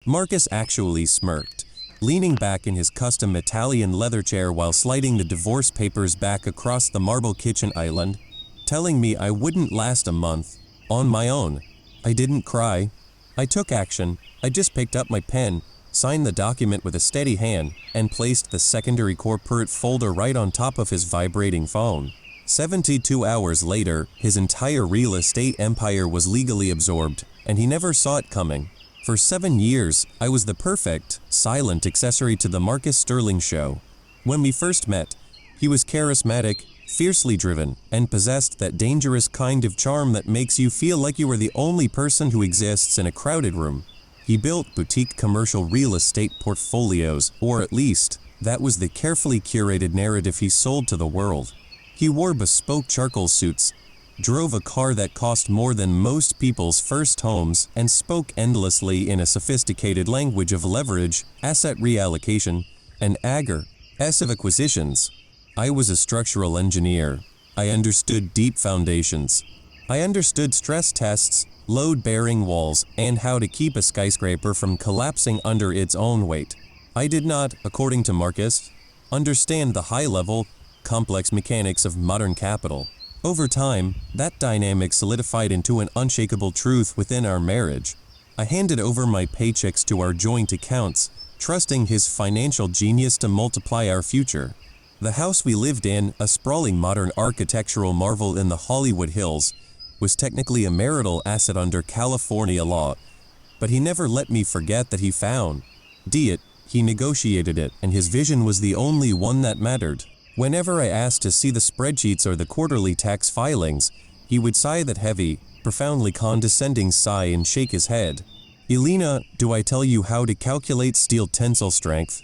Marcus actually smirked, leaning back in his custom Italian leather chair while sliding the divorce papers back across the marble kitchen island, telling me I wouldn't last a month on my own. I didn't cry. I took action. I just picked up my pen, signed the document with a steady hand, and placed the secondary corporate folder right on top of his vibrating phone. 72 hours later, his entire real estate empire was legally absorbed, and he never saw it coming. For 7 years, I was the perfect, silent accessory to the Marcus Sterling show. When we first met, he was charismatic, fiercely driven, and possessed that dangerous kind of charm that makes you feel like you are the only person who exists in a crowded room. He built boutique commercial real estate portfolios, or at least, that was the carefully curated narrative he sold to the world. He wore bespoke charcoal suits, drove a car that cost more than most people's first homes, and spoke endlessly in a sophisticated language of leverage, asset reallocation, and aggressive acquisitions. I was a structural engineer. I understood deep foundations. I understood stress tests, load-bearing walls, and how to keep a skyscraper from collapsing under its own weight. I did not, according to Marcus, understand the high-level, complex mechanics of modern capital. Over time, that dynamic solidified into an unshakable truth within our marriage. I handed over my paychecks to our joint accounts, trusting his financial genius to multiply our future. The house we lived in, a sprawling modern architectural marvel in the Hollywood Hills, was technically a marital asset under California law, but he never let me forget that he found it, he negotiated it, and his vision was the only one that mattered. Whenever I asked to see the spreadsheets or the quarterly tax filings, he would sigh that heavy, profoundly condescending sigh and shake his head. Elena, do I tell you how to calculate steel tensile strength?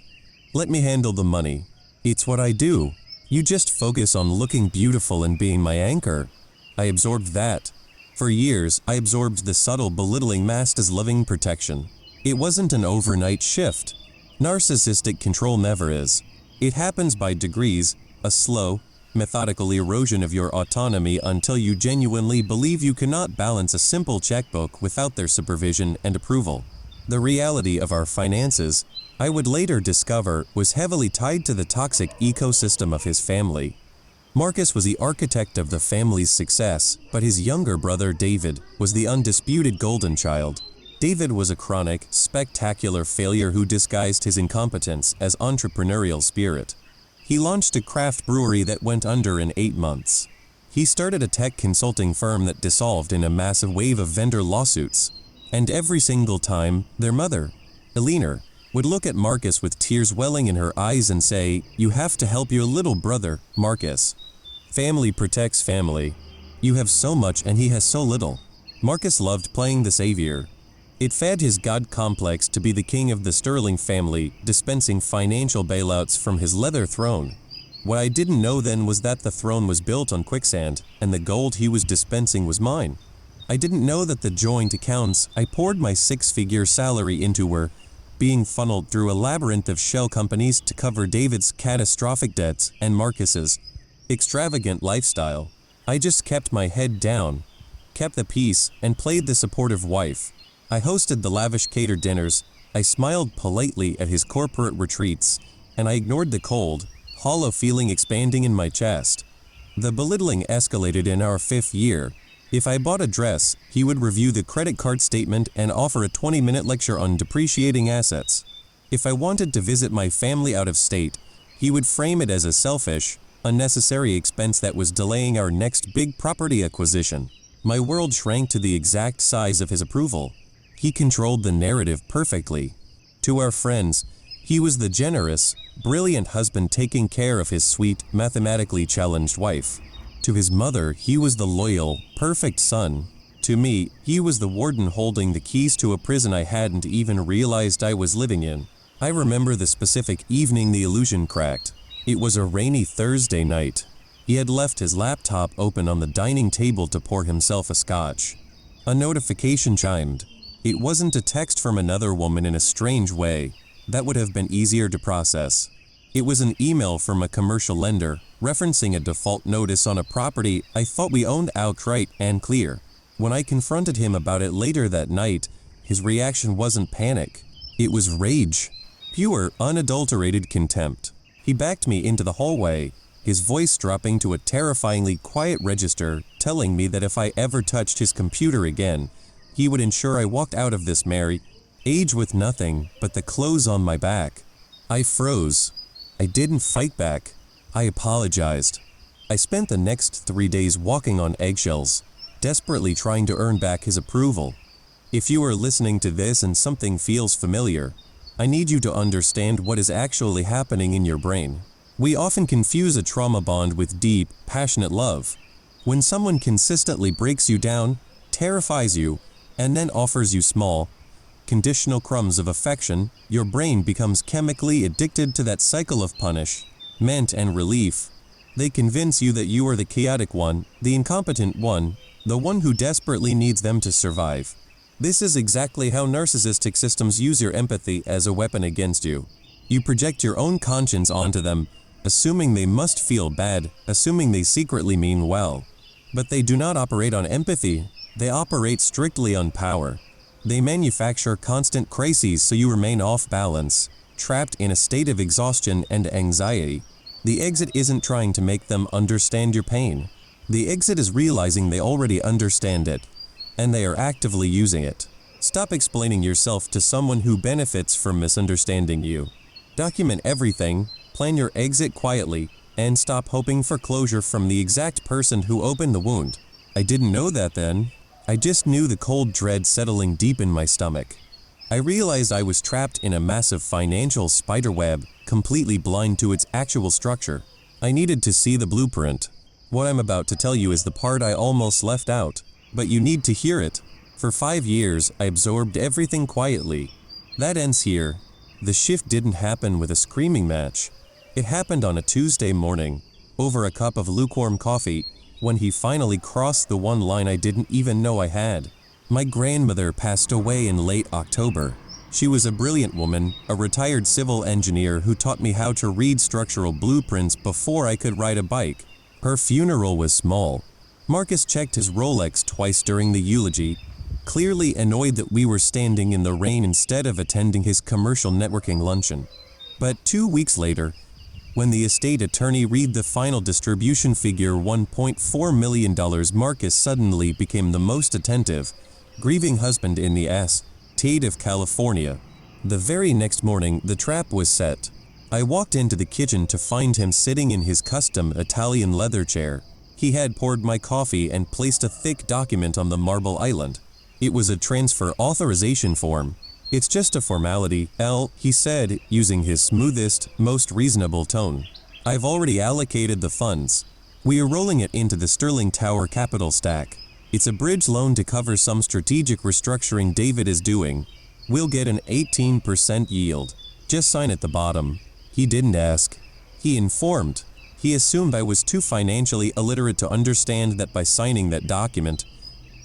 Let me handle the money. It's what I do. You just focus on looking beautiful and being my anchor. I absorbed that. For years, I absorbed the subtle belittling masked as loving protection. It wasn't an overnight shift. Narcissistic control never is. It happens by degrees, a slow, methodical erosion of your autonomy until you genuinely believe you cannot balance a simple checkbook without their supervision and approval. The reality of our finances, I would later discover, was heavily tied to the toxic ecosystem of his family. Marcus was the architect of the family's success, but his younger brother David was the undisputed golden child. David was a chronic, spectacular failure who disguised his incompetence as entrepreneurial spirit. He launched a craft brewery that went under in 8 months. He started a tech consulting firm that dissolved in a massive wave of vendor lawsuits. And every single time, their mother, Elena, would look at Marcus with tears welling in her eyes and say, "You have to help your little brother, Marcus. Family protects family. You have so much and he has so little." Marcus loved playing the savior. It fed his god complex to be the king of the Sterling family, dispensing financial bailouts from his leather throne. What I didn't know then was that the throne was built on quicksand, and the gold he was dispensing was mine. I didn't know that the joint accounts I poured my 6-figure salary into were being funneled through a labyrinth of shell companies to cover David's catastrophic debts and Marcus's extravagant lifestyle. I just kept my head down, kept the peace, and played the supportive wife. I hosted the lavish catered dinners, I smiled politely at his corporate retreats, and I ignored the cold, hollow feeling expanding in my chest. The belittling escalated in our 5th year. If I bought a dress, he would review the credit card statement and offer a 20-minute lecture on depreciating assets. If I wanted to visit my family out of state, he would frame it as a selfish, unnecessary expense that was delaying our next big property acquisition. My world shrank to the exact size of his approval. He controlled the narrative perfectly. To our friends, he was the generous, brilliant husband taking care of his sweet, mathematically challenged wife. To his mother, he was the loyal, perfect son. To me, he was the warden holding the keys to a prison I hadn't even realized I was living in. I remember the specific evening the illusion cracked. It was a rainy Thursday night. He had left his laptop open on the dining table to pour himself a scotch. A notification chimed. It wasn't a text from another woman in a strange way. That would have been easier to process. It was an email from a commercial lender, referencing a default notice on a property I thought we owned outright and clear. When I confronted him about it later that night, his reaction wasn't panic. It was rage. Pure, unadulterated contempt. He backed me into the hallway, his voice dropping to a terrifyingly quiet register, telling me that if I ever touched his computer again, he would ensure I walked out of this age with nothing but the clothes on my back. I froze. I didn't fight back. I apologized. I spent the next 3 days walking on eggshells, desperately trying to earn back his approval. If you are listening to this and something feels familiar, I need you to understand what is actually happening in your brain. We often confuse a trauma bond with deep, passionate love. When someone consistently breaks you down, terrifies you, and then offers you small, conditional crumbs of affection, your brain becomes chemically addicted to that cycle of punishment and relief. They convince you that you are the chaotic one, the incompetent one, the one who desperately needs them to survive. This is exactly how narcissistic systems use your empathy as a weapon against you. You project your own conscience onto them, assuming they must feel bad, assuming they secretly mean well. But they do not operate on empathy, they operate strictly on power. They manufacture constant crises so you remain off balance, trapped in a state of exhaustion and anxiety. The exit isn't trying to make them understand your pain. The exit is realizing they already understand it, and they are actively using it. Stop explaining yourself to someone who benefits from misunderstanding you. Document everything, plan your exit quietly, and stop hoping for closure from the exact person who opened the wound. I didn't know that then. I just knew the cold dread settling deep in my stomach. I realized I was trapped in a massive financial spiderweb, completely blind to its actual structure. I needed to see the blueprint. What I'm about to tell you is the part I almost left out, but you need to hear it. For 5 years, I absorbed everything quietly. That ends here. The shift didn't happen with a screaming match. It happened on a Tuesday morning, over a cup of lukewarm coffee, when he finally crossed the one line I didn't even know I had. My grandmother passed away in late October. She was a brilliant woman, a retired civil engineer who taught me how to read structural blueprints before I could ride a bike. Her funeral was small. Marcus checked his Rolex twice during the eulogy, clearly annoyed that we were standing in the rain instead of attending his commercial networking luncheon. But 2 weeks later, when the estate attorney read the final distribution figure $1.4 million, Marcus suddenly became the most attentive, grieving husband in the state of California. The very next morning, the trap was set. I walked into the kitchen to find him sitting in his custom Italian leather chair. He had poured my coffee and placed a thick document on the marble island. It was a transfer authorization form. "It's just a formality, he said, using his smoothest, most reasonable tone. "I've already allocated the funds. We are rolling it into the Sterling Tower capital stack. It's a bridge loan to cover some strategic restructuring David is doing. We'll get an 18% yield. Just sign at the bottom." He didn't ask. He informed. He assumed I was too financially illiterate to understand that by signing that document,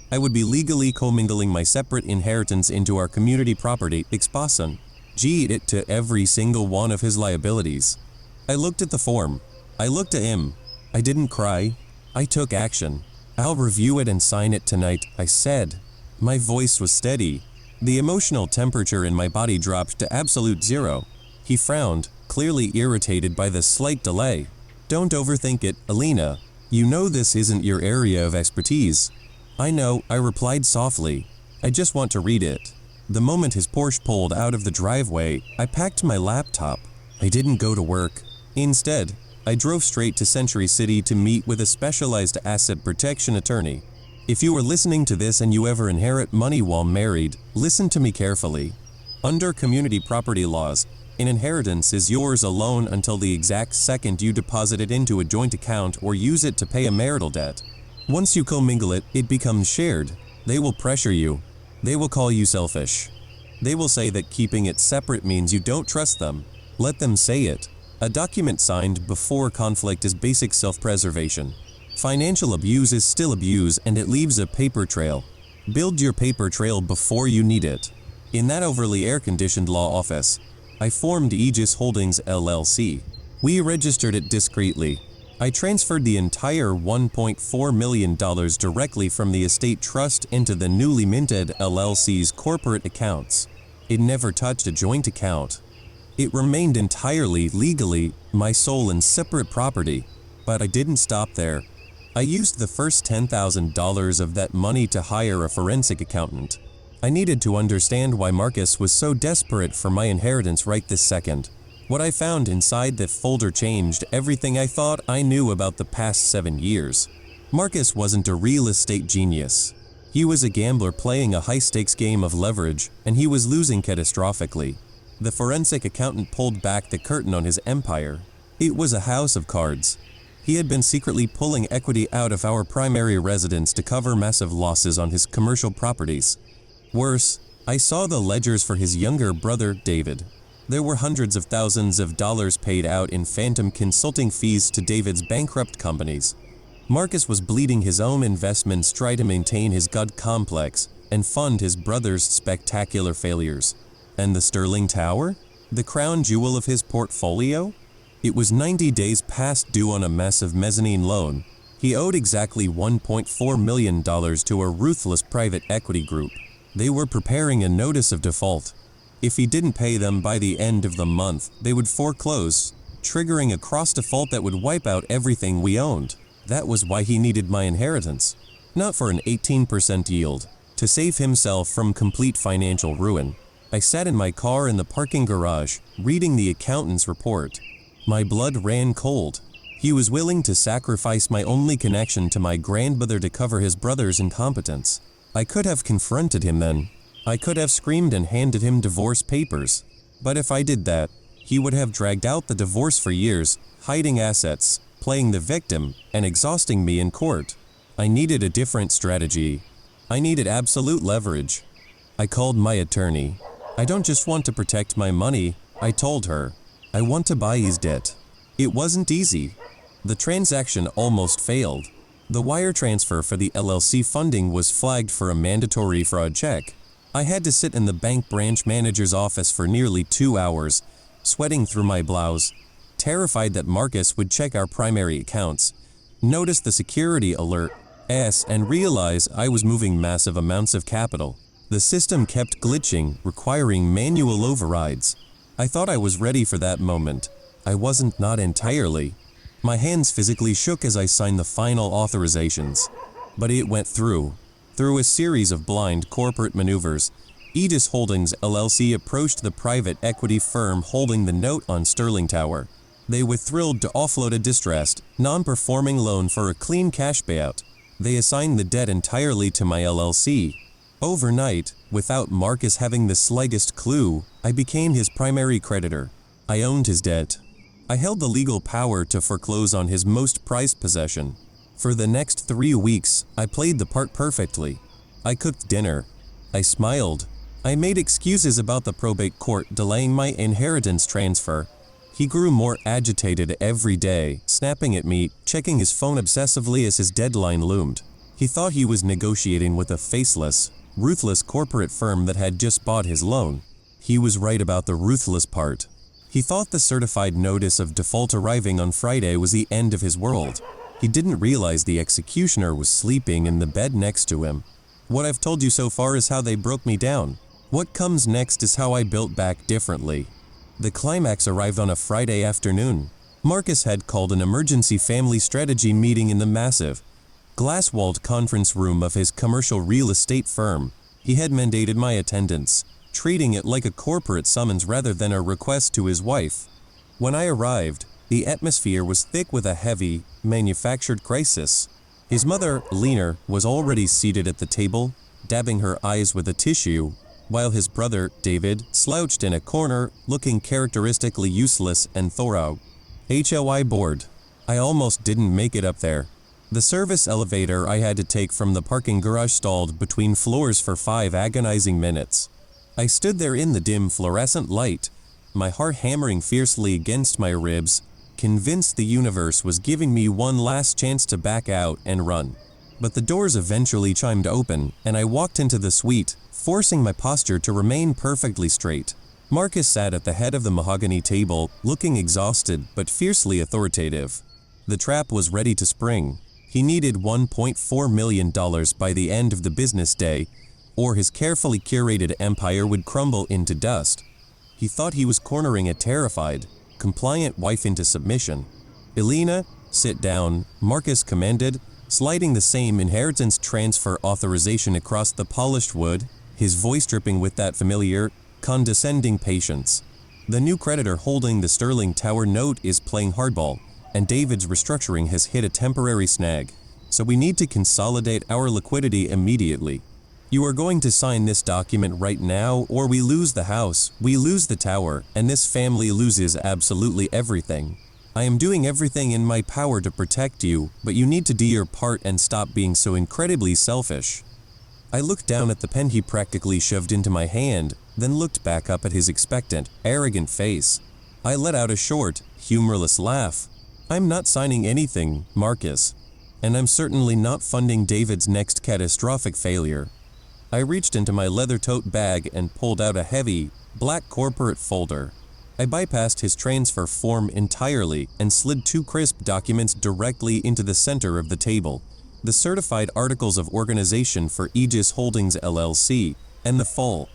I would be legally commingling my separate inheritance into our community property, exposon. G'd it to every single one of his liabilities. I looked at the form. I looked at him. I didn't cry. I took action. "I'll review it and sign it tonight," I said. My voice was steady. The emotional temperature in my body dropped to absolute zero. He frowned, clearly irritated by the slight delay. "Don't overthink it, Elena. You know this isn't your area of expertise." "I know," I replied softly. "I just want to read it." The moment his Porsche pulled out of the driveway, I packed my laptop. I didn't go to work. Instead, I drove straight to Century City to meet with a specialized asset protection attorney. If you are listening to this and you ever inherit money while married, listen to me carefully. Under community property laws, an inheritance is yours alone until the exact second you deposit it into a joint account or use it to pay a marital debt. Once you commingle it, it becomes shared. They will pressure you. They will call you selfish. They will say that keeping it separate means you don't trust them. Let them say it. A document signed before conflict is basic self-preservation. Financial abuse is still abuse, and it leaves a paper trail. Build your paper trail before you need it. In that overly air-conditioned law office, I formed Aegis Holdings LLC. We registered it discreetly. I transferred the entire $1.4 million directly from the estate trust into the newly minted LLC's corporate accounts. It never touched a joint account. It remained entirely legally my sole and separate property. But I didn't stop there. I used the first $10,000 of that money to hire a forensic accountant. I needed to understand why Marcus was so desperate for my inheritance right this second. What I found inside that folder changed everything I thought I knew about the past 7 years. Marcus wasn't a real estate genius. He was a gambler playing a high-stakes game of leverage, and he was losing catastrophically. The forensic accountant pulled back the curtain on his empire. It was a house of cards. He had been secretly pulling equity out of our primary residence to cover massive losses on his commercial properties. Worse, I saw the ledgers for his younger brother, David. There were hundreds of thousands of dollars paid out in phantom consulting fees to David's bankrupt companies. Marcus was bleeding his own investments to try to maintain his God complex and fund his brother's spectacular failures. And the Sterling Tower? The crown jewel of his portfolio? It was 90 days past due on a massive mezzanine loan. He owed exactly $1.4 million to a ruthless private equity group. They were preparing a notice of default. If he didn't pay them by the end of the month, they would foreclose, triggering a cross-default that would wipe out everything we owned. That was why he needed my inheritance. Not for an 18% yield. To save himself from complete financial ruin. I sat in my car in the parking garage, reading the accountant's report. My blood ran cold. He was willing to sacrifice my only connection to my grandmother to cover his brother's incompetence. I could have confronted him then. I could have screamed and handed him divorce papers. But if I did that, he would have dragged out the divorce for years, hiding assets, playing the victim, and exhausting me in court. I needed a different strategy. I needed absolute leverage. I called my attorney. I don't just want to protect my money, I told her. I want to buy his debt. It wasn't easy. The transaction almost failed. The wire transfer for the LLC funding was flagged for a mandatory fraud check. I had to sit in the bank branch manager's office for nearly 2 hours, sweating through my blouse, terrified that Marcus would check our primary accounts, notice the security alert, and realize I was moving massive amounts of capital. The system kept glitching, requiring manual overrides. I thought I was ready for that moment. I wasn't, not entirely. My hands physically shook as I signed the final authorizations. But it went through. Through a series of blind corporate maneuvers, Aegis Holdings LLC approached the private equity firm holding the note on Sterling Tower. They were thrilled to offload a distressed, non-performing loan for a clean cash payout. They assigned the debt entirely to my LLC. Overnight, without Marcus having the slightest clue, I became his primary creditor. I owned his debt. I held the legal power to foreclose on his most prized possession. For the next 3 weeks, I played the part perfectly. I cooked dinner. I smiled. I made excuses about the probate court delaying my inheritance transfer. He grew more agitated every day, snapping at me, checking his phone obsessively as his deadline loomed. He thought he was negotiating with a faceless, ruthless corporate firm that had just bought his loan. He was right about the ruthless part. He thought the certified notice of default arriving on Friday was the end of his world. He didn't realize the executioner was sleeping in the bed next to him. What I've told you so far is how they broke me down. What comes next is how I built back differently. The climax arrived on a Friday afternoon. Marcus had called an emergency family strategy meeting in the massive, glass-walled conference room of his commercial real estate firm. He had mandated my attendance, treating it like a corporate summons rather than a request to his wife. When I arrived, the atmosphere was thick with a heavy, manufactured crisis. His mother, Elena, was already seated at the table, dabbing her eyes with a tissue, while his brother, David, slouched in a corner, looking characteristically useless and thorough. HOI bored. I almost didn't make it up there. The service elevator I had to take from the parking garage stalled between floors for 5 agonizing minutes. I stood there in the dim fluorescent light, my heart hammering fiercely against my ribs, convinced the universe was giving me one last chance to back out and run. But the doors eventually chimed open, and I walked into the suite, forcing my posture to remain perfectly straight. Marcus sat at the head of the mahogany table, looking exhausted but fiercely authoritative. The trap was ready to spring. He needed $1.4 million by the end of the business day, or his carefully curated empire would crumble into dust. He thought he was cornering a terrified, compliant wife into submission. "Elena, sit down," Marcus commanded, sliding the same inheritance transfer authorization across the polished wood, his voice dripping with that familiar, condescending patience. "The new creditor holding the Sterling Tower note is playing hardball, and David's restructuring has hit a temporary snag. So we need to consolidate our liquidity immediately. You are going to sign this document right now, or we lose the house, we lose the tower, and this family loses absolutely everything. I am doing everything in my power to protect you, but you need to do your part and stop being so incredibly selfish." I looked down at the pen he practically shoved into my hand, then looked back up at his expectant, arrogant face. I let out a short, humorless laugh. "I'm not signing anything, Marcus. And I'm certainly not funding David's next catastrophic failure." I reached into my leather tote bag and pulled out a heavy, black corporate folder. I bypassed his transfer form entirely and slid 2 crisp documents directly into the center of the table: the certified articles of organization for Aegis Holdings LLC, and the full,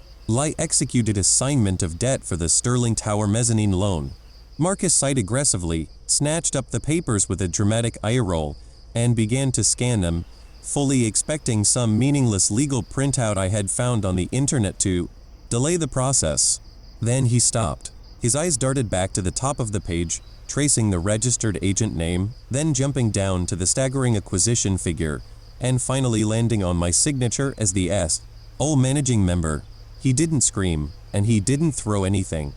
executed assignment of debt for the Sterling Tower mezzanine loan. Marcus sighed aggressively, snatched up the papers with a dramatic eye roll, and began to scan them, fully expecting some meaningless legal printout I had found on the internet to delay the process. Then he stopped. His eyes darted back to the top of the page, tracing the registered agent name, then jumping down to the staggering acquisition figure, and finally landing on my signature as the S.O. managing member. He didn't scream, and he didn't throw anything.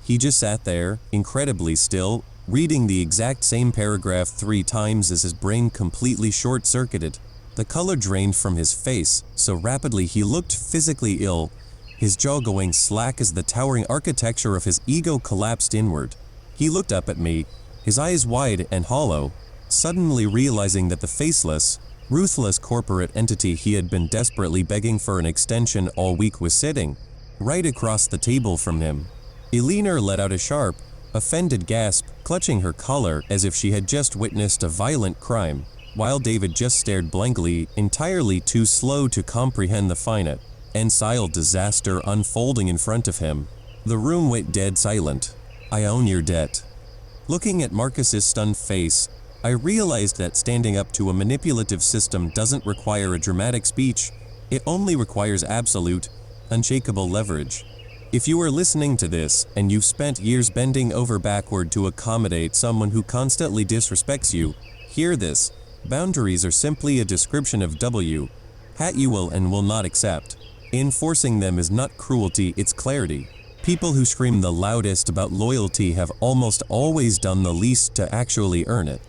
He just sat there, incredibly still, reading the exact same paragraph 3 times as his brain completely short-circuited. The color drained from his face so rapidly he looked physically ill, his jaw going slack as the towering architecture of his ego collapsed inward. He looked up at me, his eyes wide and hollow, suddenly realizing that the faceless, ruthless corporate entity he had been desperately begging for an extension all week was sitting right across the table from him. Elena let out a sharp, offended gasp, clutching her collar as if she had just witnessed a violent crime, while David just stared blankly, entirely too slow to comprehend the finite and silent disaster unfolding in front of him. The room went dead silent. "I own your debt." Looking at Marcus's stunned face, I realized that standing up to a manipulative system doesn't require a dramatic speech. It only requires absolute, unshakable leverage. If you are listening to this, and you've spent years bending over backward to accommodate someone who constantly disrespects you, hear this. Boundaries are simply a description of what you will and will not accept. Enforcing them is not cruelty, it's clarity. People who scream the loudest about loyalty have almost always done the least to actually earn it.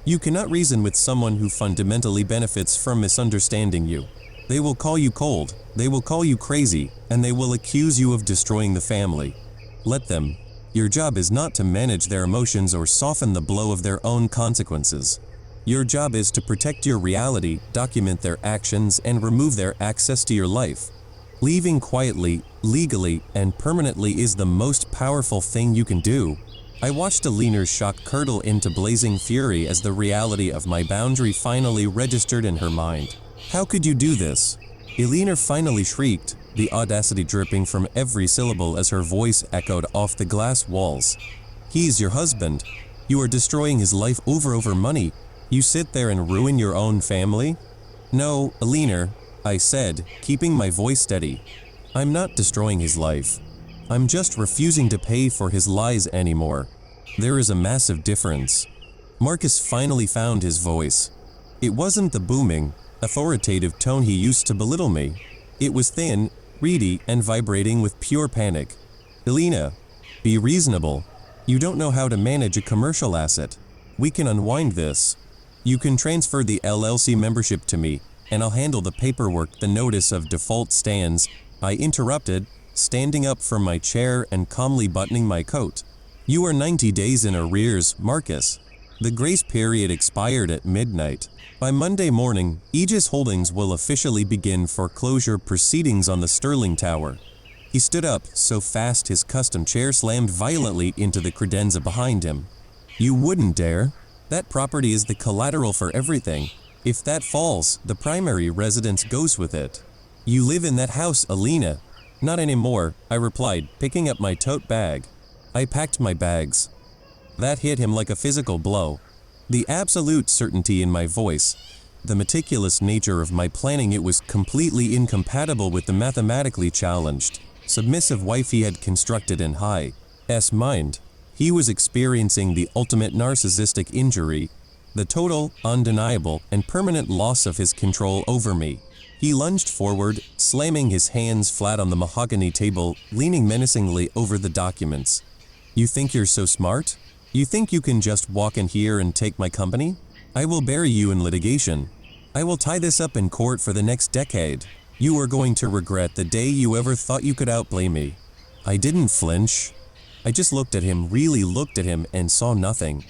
You cannot reason with someone who fundamentally benefits from misunderstanding you. They will call you cold, they will call you crazy, and they will accuse you of destroying the family. Let them. Your job is not to manage their emotions or soften the blow of their own consequences. Your job is to protect your reality, document their actions, and remove their access to your life. Leaving quietly, legally, and permanently is the most powerful thing you can do. I watched Elena's shock curdle into blazing fury as the reality of my boundary finally registered in her mind. "How could you do this?" Elena finally shrieked, the audacity dripping from every syllable as her voice echoed off the glass walls. "He's your husband. You are destroying his life over money. You sit there and ruin your own family?" "No, Elena," I said, keeping my voice steady. "I'm not destroying his life. I'm just refusing to pay for his lies anymore. There is a massive difference." Marcus finally found his voice. It wasn't the booming, authoritative tone he used to belittle me. It was thin, reedy, and vibrating with pure panic. "Elena, be reasonable. You don't know how to manage a commercial asset. We can unwind this. You can transfer the LLC membership to me, and I'll handle the paperwork. The notice of default stands," I interrupted, standing up from my chair and calmly buttoning my coat. "You are 90 days in arrears, Marcus. The grace period expired at midnight. By Monday morning, Aegis Holdings will officially begin foreclosure proceedings on the Sterling Tower." He stood up so fast his custom chair slammed violently into the credenza behind him. "You wouldn't dare. That property is the collateral for everything. If that falls, the primary residence goes with it. You live in that house, Elena. Not anymore, I replied, picking up my tote bag. I packed my bags. That hit him like a physical blow. The absolute certainty in my voice, the meticulous nature of my planning, it was completely incompatible with the mathematically challenged, submissive wife he had constructed in his mind. He was experiencing the ultimate narcissistic injury, the total, undeniable, and permanent loss of his control over me. He lunged forward, slamming his hands flat on the mahogany table, leaning menacingly over the documents. You think you're so smart? You think you can just walk in here and take my company? I will bury you in litigation. I will tie this up in court for the next decade. You are going to regret the day you ever thought you could outplay me. I didn't flinch. I just looked at him, really looked at him, and saw nothing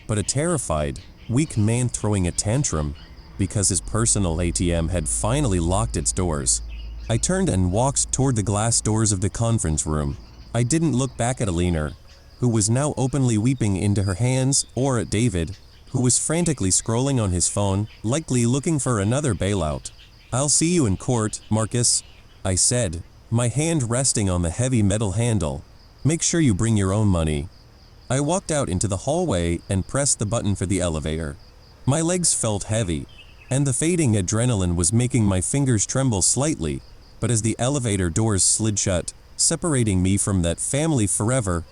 but a terrified, weak man throwing a tantrum because his personal ATM had finally locked its doors. I turned and walked toward the glass doors of the conference room. I didn't look back at Elena, who was now openly weeping into her hands, or at David, who was frantically scrolling on his phone, likely looking for another bailout. I'll see you in court, Marcus, I said, my hand resting on the heavy metal handle. Make sure you bring your own money. I walked out into the hallway and pressed the button for the elevator. My legs felt heavy, and the fading adrenaline was making my fingers tremble slightly, but as the elevator doors slid shut, separating me from that family forever,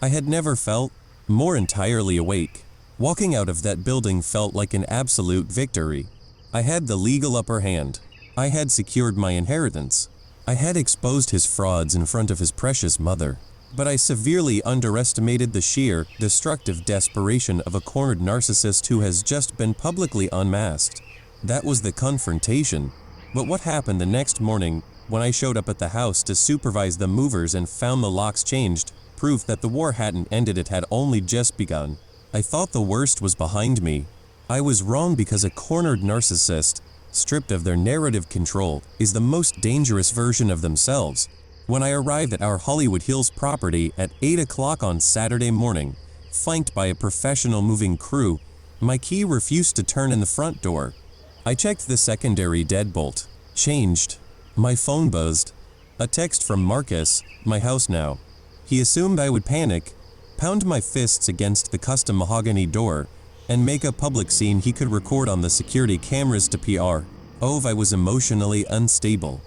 I had never felt more entirely awake. Walking out of that building felt like an absolute victory. I had the legal upper hand. I had secured my inheritance. I had exposed his frauds in front of his precious mother. But I severely underestimated the sheer, destructive desperation of a cornered narcissist who has just been publicly unmasked. That was the confrontation. But what happened the next morning, when I showed up at the house to supervise the movers and found the locks changed, proof that the war hadn't ended, it had only just begun. I thought the worst was behind me. I was wrong, because a cornered narcissist, stripped of their narrative control, is the most dangerous version of themselves. When I arrived at our Hollywood Hills property at 8 o'clock on Saturday morning, flanked by a professional moving crew, my key refused to turn in the front door. I checked the secondary deadbolt. Changed. My phone buzzed. A text from Marcus, my house now. He assumed I would panic, pound my fists against the custom mahogany door, and make a public scene he could record on the security cameras to PR. I was emotionally unstable.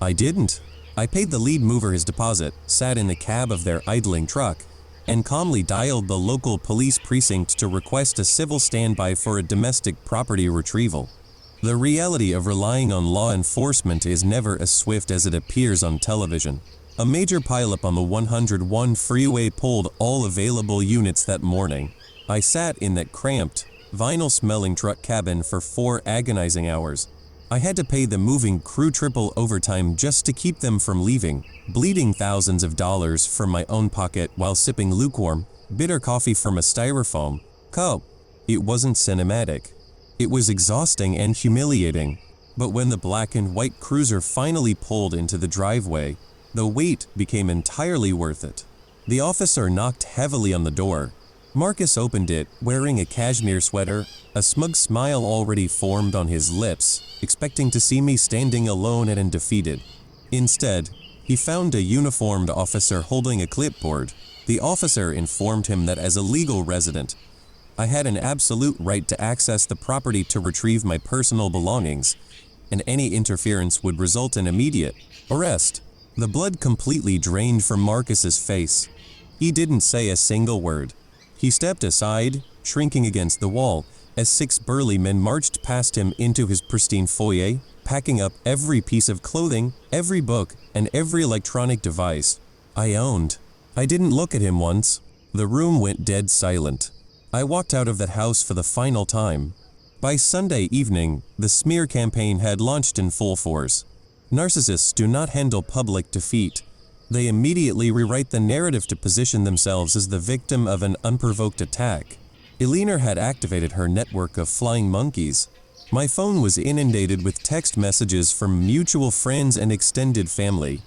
I didn't. I paid the lead mover his deposit, sat in the cab of their idling truck, and calmly dialed the local police precinct to request a civil standby for a domestic property retrieval. The reality of relying on law enforcement is never as swift as it appears on television. A major pileup on the 101 freeway pulled all available units that morning. I sat in that cramped, vinyl-smelling truck cabin for 4 agonizing hours. I had to pay the moving crew triple overtime just to keep them from leaving, bleeding thousands of dollars from my own pocket while sipping lukewarm, bitter coffee from a styrofoam cup. It wasn't cinematic. It was exhausting and humiliating. But when the black and white cruiser finally pulled into the driveway, the wait became entirely worth it. The officer knocked heavily on the door. Marcus opened it, wearing a cashmere sweater, a smug smile already formed on his lips, expecting to see me standing alone and undefeated. Instead, he found a uniformed officer holding a clipboard. The officer informed him that as a legal resident, I had an absolute right to access the property to retrieve my personal belongings, and any interference would result in immediate arrest. The blood completely drained from Marcus's face. He didn't say a single word. He stepped aside, shrinking against the wall, as 6 burly men marched past him into his pristine foyer, packing up every piece of clothing, every book, and every electronic device I owned. I didn't look at him once. The room went dead silent. I walked out of that house for the final time. By Sunday evening, the smear campaign had launched in full force. Narcissists do not handle public defeat. They immediately rewrite the narrative to position themselves as the victim of an unprovoked attack. Elena had activated her network of flying monkeys. My phone was inundated with text messages from mutual friends and extended family.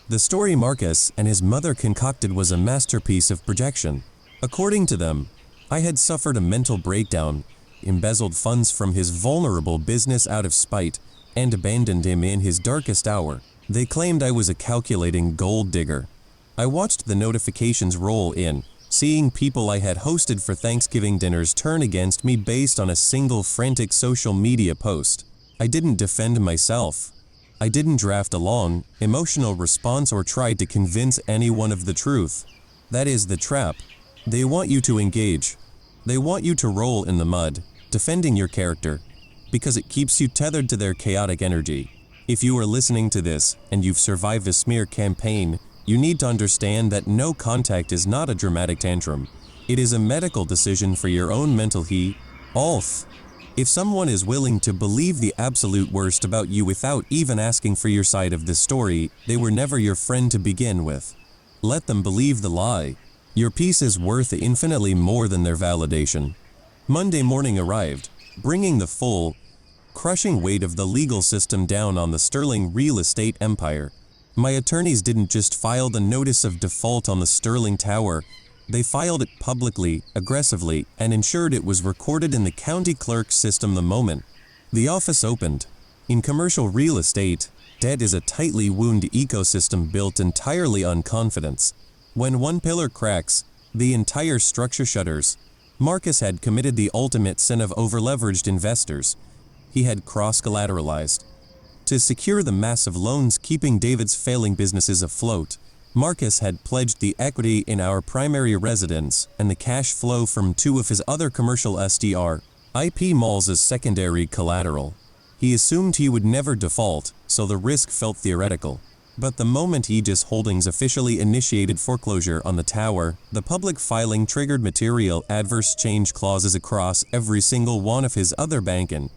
The story Marcus and his mother concocted was a masterpiece of projection. According to them, I had suffered a mental breakdown, embezzled funds from his vulnerable business out of spite, and abandoned him in his darkest hour. They claimed I was a calculating gold digger. I watched the notifications roll in, seeing people I had hosted for Thanksgiving dinners turn against me based on a single frantic social media post. I didn't defend myself. I didn't draft a long, emotional response or try to convince anyone of the truth. That is the trap. They want you to engage. They want you to roll in the mud, defending your character, because it keeps you tethered to their chaotic energy. If you are listening to this, and you've survived a smear campaign, you need to understand that no contact is not a dramatic tantrum. It is a medical decision for your own mental health. If someone is willing to believe the absolute worst about you without even asking for your side of the story, they were never your friend to begin with. Let them believe the lie. Your peace is worth infinitely more than their validation. Monday morning arrived, bringing the full, crushing weight of the legal system down on the sterling real estate empire. My attorneys didn't just file the notice of default on the Sterling Tower. They filed it publicly, aggressively, and ensured it was recorded in the county clerk's system the moment the office opened. In commercial real estate, debt is a tightly wound ecosystem built entirely on confidence. When one pillar cracks, the entire structure shudders. Marcus had committed the ultimate sin of overleveraged investors. He had cross-collateralized. To secure the massive loans keeping David's failing businesses afloat, Marcus had pledged the equity in our primary residence and the cash flow from two of his other commercial IP malls as secondary collateral. He assumed he would never default, so the risk felt theoretical. But the moment Aegis Holdings officially initiated foreclosure on the tower, the public filing triggered material adverse change clauses across every single one of his other bank and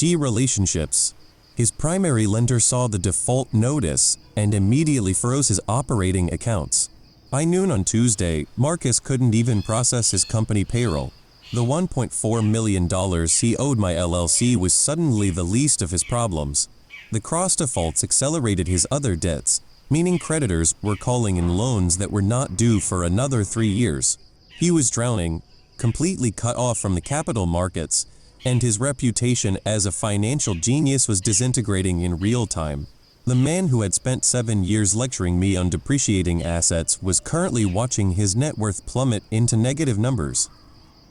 relationships. His primary lender saw the default notice and immediately froze his operating accounts. By noon on Tuesday, Marcus couldn't even process his company payroll. The $1.4 million he owed my LLC was suddenly the least of his problems. The cross defaults accelerated his other debts, meaning creditors were calling in loans that were not due for another 3 years. He was drowning, completely cut off from the capital markets, and his reputation as a financial genius was disintegrating in real time. The man who had spent 7 years lecturing me on depreciating assets was currently watching his net worth plummet into negative numbers.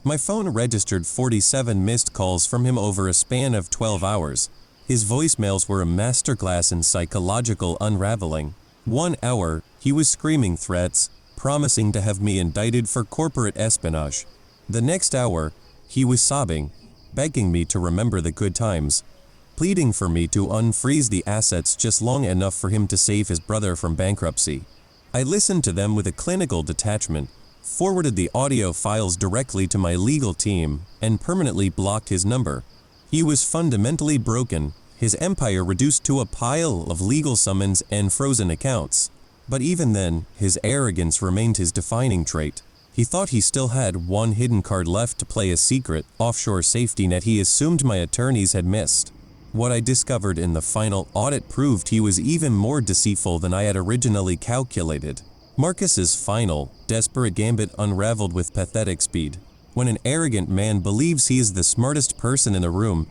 My phone registered 47 missed calls from him over a span of 12 hours. His voicemails were a masterclass in psychological unraveling. 1 hour, he was screaming threats, promising to have me indicted for corporate espionage. The next hour, he was sobbing, begging me to remember the good times, pleading for me to unfreeze the assets just long enough for him to save his brother from bankruptcy. I listened to them with a clinical detachment, forwarded the audio files directly to my legal team, and permanently blocked his number. He was fundamentally broken, his empire reduced to a pile of legal summons and frozen accounts. But even then, his arrogance remained his defining trait. He thought he still had one hidden card left to play a secret, offshore safety net he assumed my attorneys had missed. What I discovered in the final audit proved he was even more deceitful than I had originally calculated. Marcus's final, desperate gambit unraveled with pathetic speed. When an arrogant man believes he is the smartest person in the room,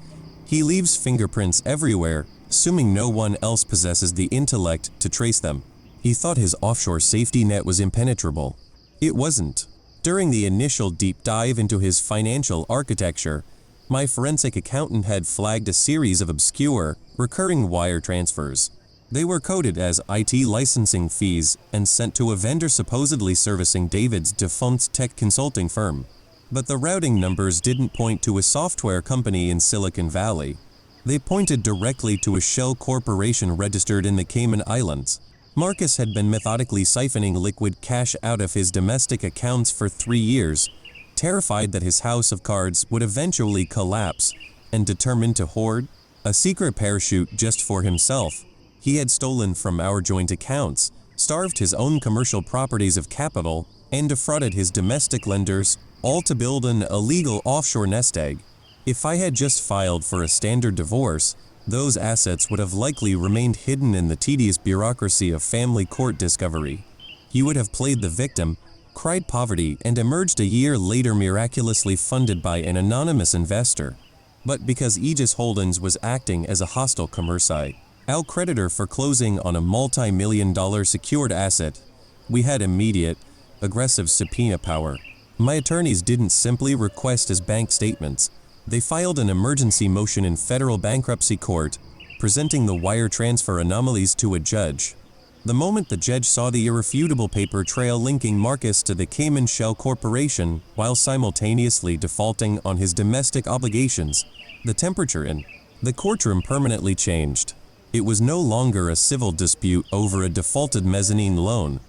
he leaves fingerprints everywhere, assuming no one else possesses the intellect to trace them. He thought his offshore safety net was impenetrable. It wasn't. During the initial deep dive into his financial architecture, my forensic accountant had flagged a series of obscure, recurring wire transfers. They were coded as IT licensing fees and sent to a vendor supposedly servicing David's defunct tech consulting firm. But the routing numbers didn't point to a software company in Silicon Valley. They pointed directly to a shell corporation registered in the Cayman Islands. Marcus had been methodically siphoning liquid cash out of his domestic accounts for 3 years, terrified that his house of cards would eventually collapse, and determined to hoard a secret parachute just for himself. He had stolen from our joint accounts, starved his own commercial properties of capital, and defrauded his domestic lenders, all to build an illegal offshore nest egg. If I had just filed for a standard divorce, those assets would have likely remained hidden in the tedious bureaucracy of family court discovery. He would have played the victim, cried poverty, and emerged a year later miraculously funded by an anonymous investor. but because Aegis Holdings was acting as a hostile commerci, our creditor foreclosing on a multi-million-dollar secured asset, we had immediate, aggressive subpoena power. My attorneys didn't simply request his bank statements. They filed an emergency motion in federal bankruptcy court, presenting the wire transfer anomalies to a judge. The moment the judge saw the irrefutable paper trail linking Marcus to the Cayman Shell Corporation while simultaneously defaulting on his domestic obligations, the temperature in the courtroom permanently changed. It was no longer a civil dispute over a defaulted mezzanine loan.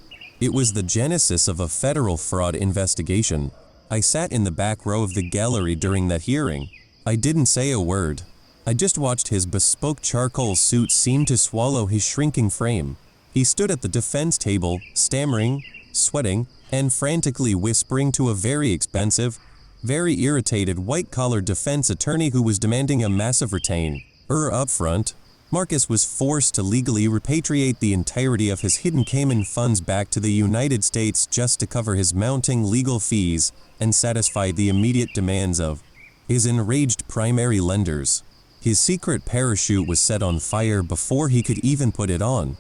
It was the genesis of a federal fraud investigation. I sat in the back row of the gallery during that hearing. I didn't say a word. I just watched his bespoke charcoal suit seem to swallow his shrinking frame. He stood at the defense table, stammering, sweating, and frantically whispering to a very expensive, very irritated white-collar defense attorney who was demanding a massive retainer upfront. Marcus was forced to legally repatriate the entirety of his hidden Cayman funds back to the United States just to cover his mounting legal fees and satisfy the immediate demands of his enraged primary lenders. His secret parachute was set on fire before he could even put it on.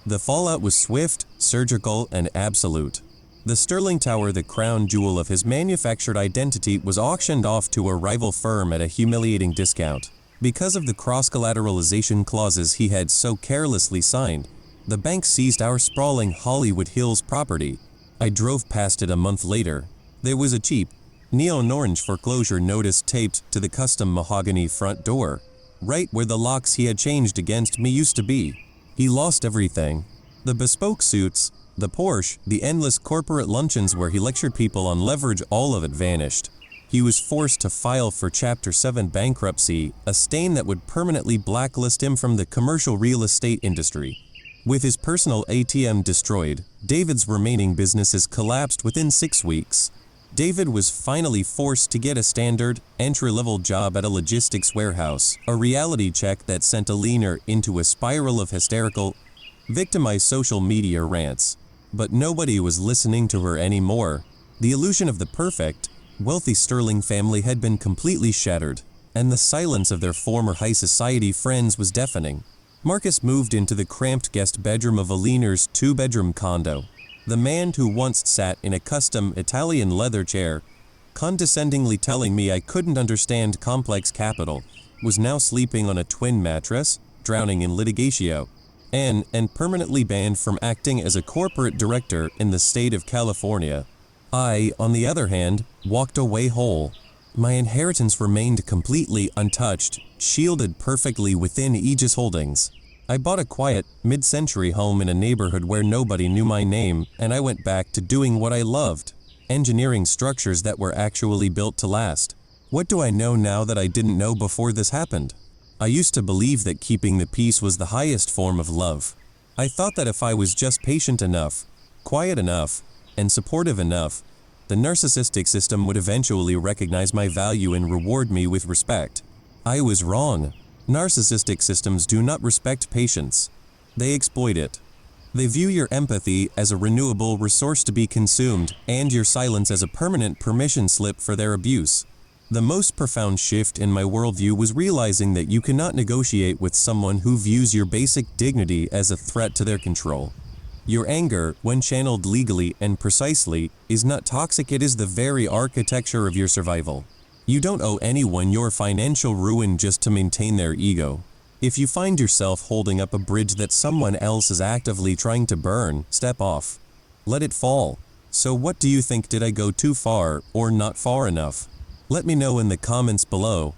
The fallout was swift, surgical, and absolute. The Sterling Tower, the crown jewel of his manufactured identity, was auctioned off to a rival firm at a humiliating discount. Because of the cross-collateralization clauses he had so carelessly signed, the bank seized our sprawling Hollywood Hills property. I drove past it a month later. There was a cheap, neon-orange foreclosure notice taped to the custom mahogany front door, right where the locks he had changed against me used to be. He lost everything. The bespoke suits, the Porsche, the endless corporate luncheons where he lectured people on leverage, all of it vanished. He was forced to file for Chapter 7 bankruptcy, a stain that would permanently blacklist him from the commercial real estate industry. With his personal ATM destroyed, David's remaining businesses collapsed within 6 weeks. David was finally forced to get a standard, entry-level job at a logistics warehouse, a reality check that sent Elena into a spiral of hysterical, victimized social media rants. But nobody was listening to her anymore. The illusion of the perfect, wealthy Sterling family had been completely shattered, and the silence of their former high society friends was deafening. Marcus moved into the cramped guest bedroom of Elena's two-bedroom condo. The man who once sat in a custom Italian leather chair, condescendingly telling me I couldn't understand complex capital, was now sleeping on a twin mattress, drowning in litigatio, and permanently banned from acting as a corporate director in the state of California. I, on the other hand, walked away whole. My inheritance remained completely untouched, shielded perfectly within Aegis Holdings. I bought a quiet, mid-century home in a neighborhood where nobody knew my name, and I went back to doing what I loved, engineering structures that were actually built to last. What do I know now that I didn't know before this happened? I used to believe that keeping the peace was the highest form of love. I thought that if I was just patient enough, quiet enough, and supportive enough, the narcissistic system would eventually recognize my value and reward me with respect. I was wrong. Narcissistic systems do not respect patience. They exploit it. They view your empathy as a renewable resource to be consumed, and your silence as a permanent permission slip for their abuse. The most profound shift in my worldview was realizing that you cannot negotiate with someone who views your basic dignity as a threat to their control. Your anger, when channeled legally and precisely, is not toxic, it is the very architecture of your survival. You don't owe anyone your financial ruin just to maintain their ego. If you find yourself holding up a bridge that someone else is actively trying to burn, step off. Let it fall. So what do you think? Did I go too far or not far enough? Let me know in the comments below.